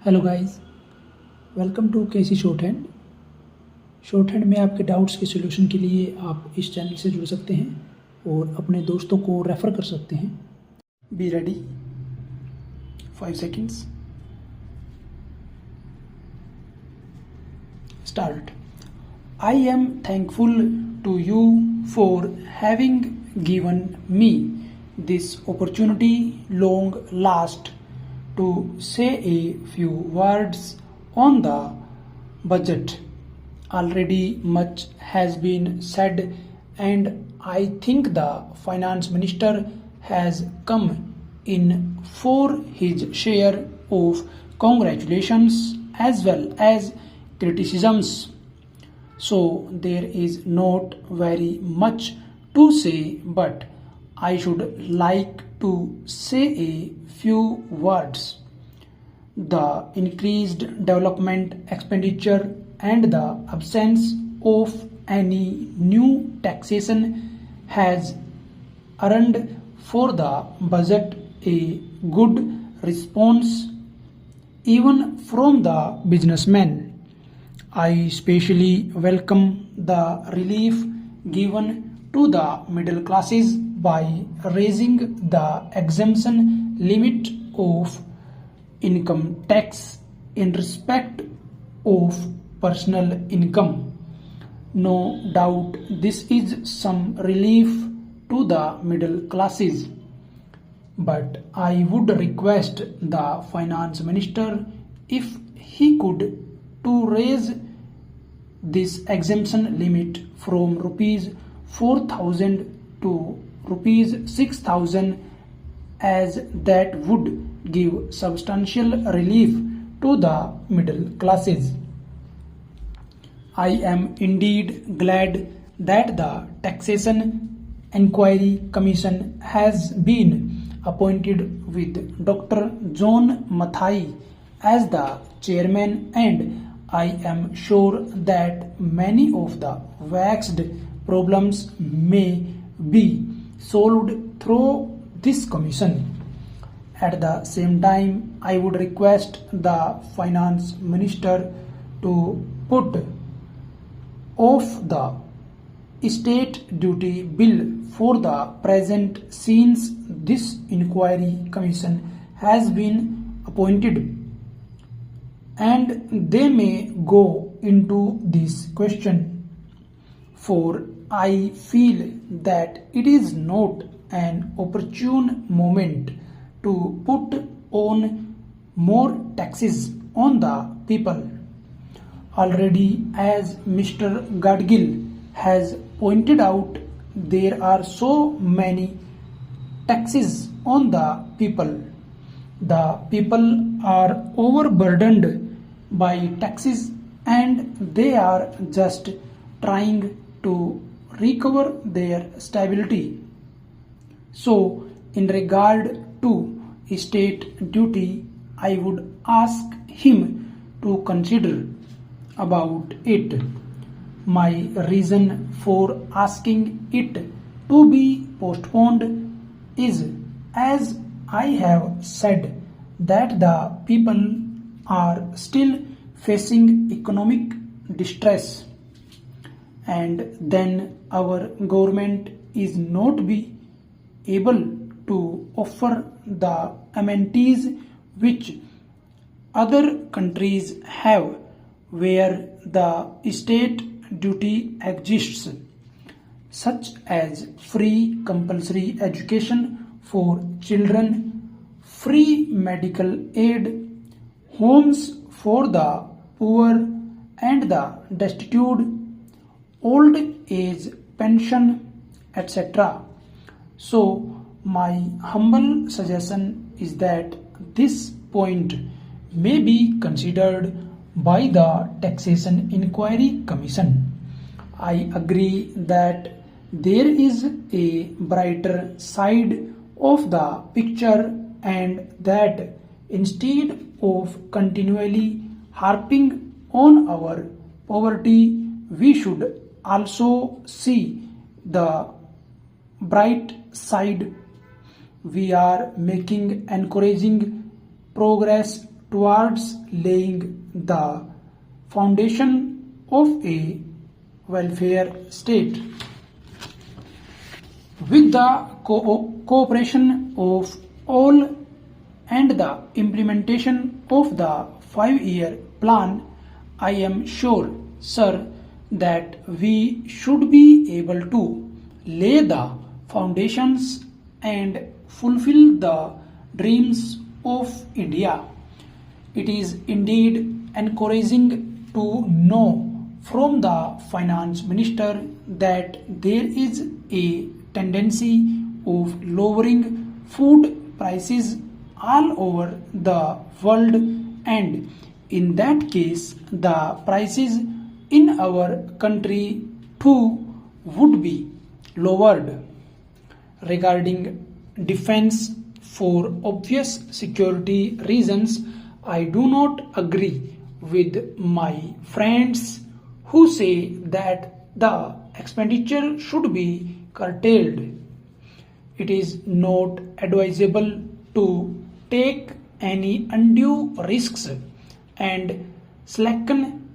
Hello guys, welcome to KC shorthand. Shorthand में आपके doubts के सॉल्यूशन के लिए आप इस चैनल से जुड़ सकते हैं और अपने दोस्तों को रेफ़र कर सकते हैं। Be ready, 5 seconds, start. I am thankful to you for having given me this opportunity long last to say a few words on the budget. Already much has been said, and I think the finance minister has come in for his share of congratulations as well as criticisms. So there is not very much to say, but I should like to say a few words. The increased development expenditure and the absence of any new taxation has earned for the budget a good response even from the businessmen. I especially welcome the relief given to the middle classes by raising the exemption limit of income tax in respect of personal income. No doubt this is some relief to the middle classes, but I would request the finance minister if he could to raise this exemption limit from rupees 4,000 to rupees 6,000, as that would give substantial relief to the middle classes. I am indeed glad that the Taxation Inquiry Commission has been appointed with Dr. John Mathai as the chairman, and I am sure that many of the vexed problems may be solved through this commission. At the same time, I would request the finance minister to put off the state duty bill for the present, since this inquiry commission has been appointed, and they may go into this question, for I feel that it is not an opportune moment to put on more taxes on the people. Already, as Mr. Gadgil has pointed out, there are so many taxes on the people. The people are overburdened by taxes, and they are just trying to recover their stability. So in regard to state duty, I would ask him to consider about it. My reason for asking it to be postponed is, as I have said, that the people are still facing economic distress, and then our government is not be able to offer the amenities which other countries have, where the state duty exists, such as free compulsory education for children, free medical aid, homes for the poor and the destitute, old age pension, etc. So my humble suggestion is that this point may be considered by the Taxation Inquiry Commission. I agree that there is a brighter side of the picture, and that instead of continually harping on our poverty, we should also see the bright side. We are making encouraging progress towards laying the foundation of a welfare state. With the cooperation of all and the implementation of the 5-year plan, I am sure, sir, that we should be able to lay the foundations and fulfill the dreams of India. It is indeed encouraging to know from the finance minister that there is a tendency of lowering food prices all over the world, and in that case the prices in our country too would be lowered. Regarding defense, for obvious security reasons, I do not agree with my friends who say that the expenditure should be curtailed. It is not advisable to take any undue risks and slacken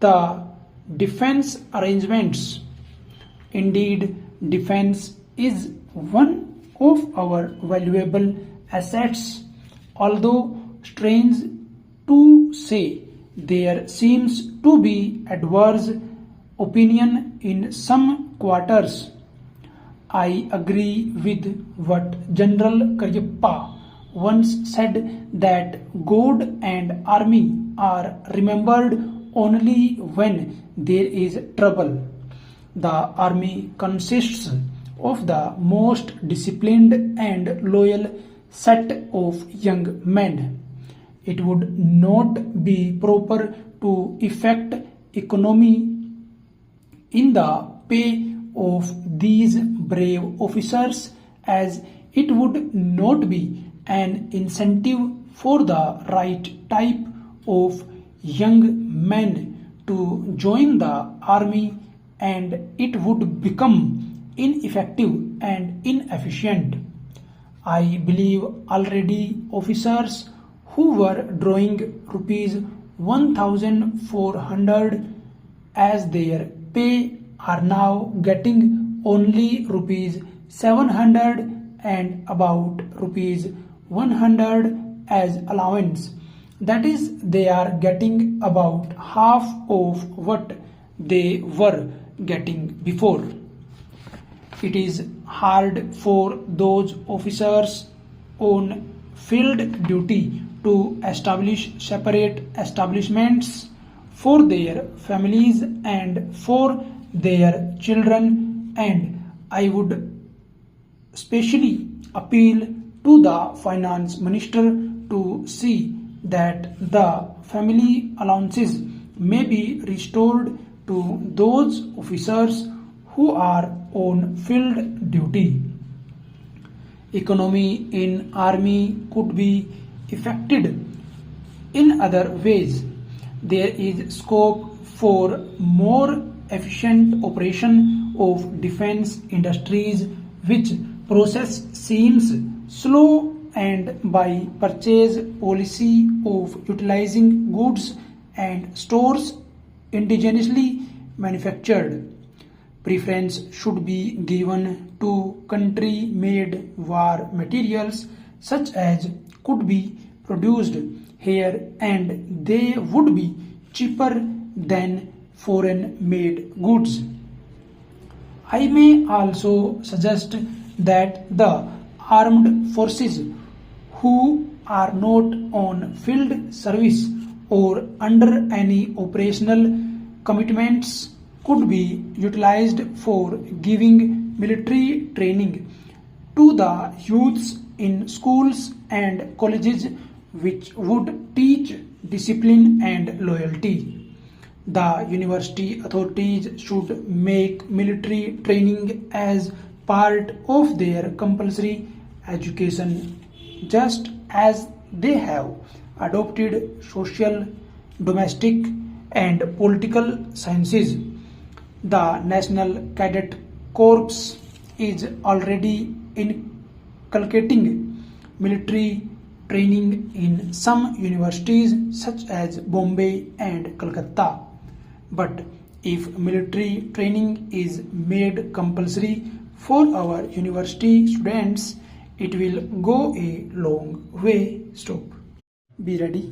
the defense arrangements. Indeed, defense is one of our valuable assets. Although strange to say, there seems to be adverse opinion in some quarters. I agree with what General Karyappa once said, that God and army are remembered only when there is trouble. The army consists of the most disciplined and loyal set of young men. It would not be proper to effect economy in the pay of these brave officers, as it would not be an incentive for the right type of young men to join the army, and it would become ineffective and inefficient. I believe already officers who were drawing rupees 1,400 as their pay are now getting only rupees 700 and about rupees 100 as allowance. That is, they are getting about half of what they were getting before. It is hard for those officers on field duty to establish separate establishments for their families and for their children, and I would specially appeal to the finance minister to see that the family allowances may be restored to those officers who are on field duty. Economy in army could be affected in other ways. There is scope for more efficient operation of defense industries, which process seems slow, and by purchase policy of utilizing goods and stores indigenously manufactured. Preference should be given to country-made war materials such as could be produced here, and they would be cheaper than foreign-made goods. I may also suggest that the armed forces who are not on field service or under any operational commitments could be utilized for giving military training to the youths in schools and colleges, which would teach discipline and loyalty. The university authorities should make military training as part of their compulsory education, just as they have adopted social, domestic, and political sciences. The National Cadet Corps is already inculcating military training in some universities such as Bombay and Calcutta. But if military training is made compulsory for our university students, it will go a long way. Stop. Be ready.